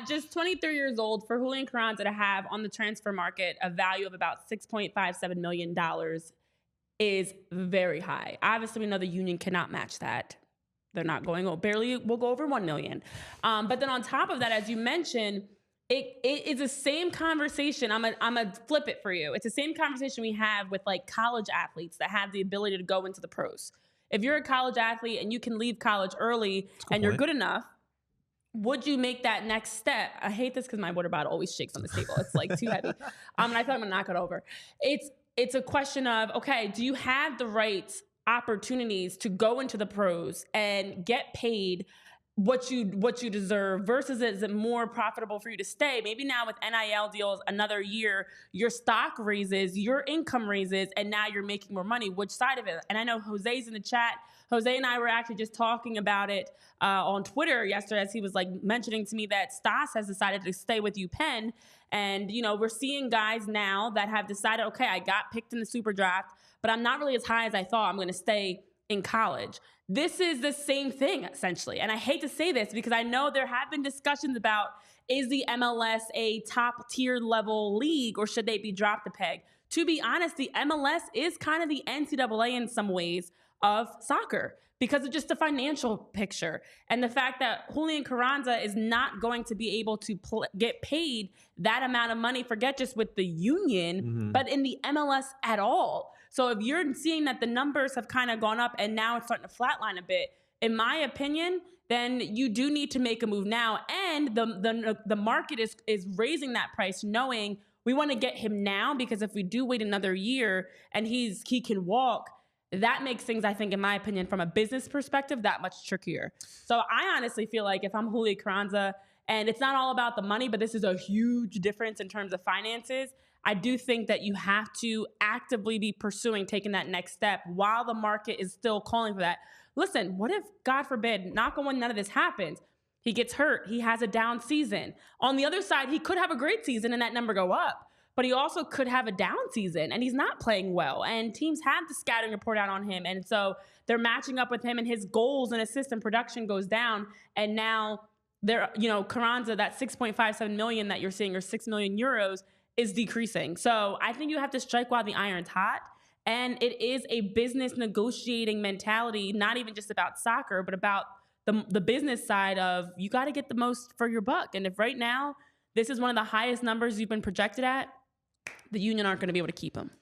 At just 23 years old, for Julián Carranza to have on the transfer market a value of about $6.57 million is very high. Obviously, we know the Union cannot match that. They're not going over, barely will go over 1 million. But then on top of that, as you mentioned, it is the same conversation. I'm a flip it for you. It's the same conversation we have with like college athletes that have the ability to go into the pros. If you're a college athlete and you can leave college early and you're good enough, would you make that next step? I hate this because my water bottle always shakes on the table. It's like too heavy. And I thought I'm gonna knock it over. It's a question of, okay, do you have the right opportunities to go into the pros and get paid what you deserve, versus is it more profitable for you to stay? Maybe now with NIL deals, another year, your stock raises, your income raises, and now you're making more money. Which side of it? And I know Jose's in the chat. Jose and I were actually just talking about it on Twitter yesterday, as he was like mentioning to me that Stas has decided to stay with UPenn. And, you know, we're seeing guys now that have decided, okay, I got picked in the super draft, but I'm not really as high as I thought. I'm going to stay in college. This is the same thing, essentially. And I hate to say this because I know there have been discussions about, is the MLS a top tier level league or should they be dropped a peg? To be honest, the MLS is kind of the NCAA in some ways of soccer because of just the financial picture and the fact that Julián Carranza is not going to be able to get paid that amount of money, forget just with the Union, but in the MLS at all. So if you're seeing that the numbers have kind of gone up and now it's starting to flatline a bit, in my opinion, then you do need to make a move now. And the market is raising that price, knowing we want to get him now, because if we do wait another year and he can walk, that makes things, I think, in my opinion, from a business perspective, that much trickier. So I honestly feel like if I'm Julián Carranza, and it's not all about the money, but this is a huge difference in terms of finances, I do think that you have to actively be pursuing taking that next step while the market is still calling for that. Listen, what if, God forbid, knock on wood, none of this happens? He gets hurt. He has a down season. On the other side, he could have a great season and that number go up. But he also could have a down season and he's not playing well. And teams have the scouting report out on him. And so they're matching up with him and his goals and assist and production goes down. And now they're, you know, Carranza, that 6.57 million that you're seeing, or 6 million euros, is decreasing. So I think you have to strike while the iron's hot. And it is a business negotiating mentality, not even just about soccer, but about the business side of you got to get the most for your buck. And if right now this is one of the highest numbers you've been projected at, the Union aren't going to be able to keep him.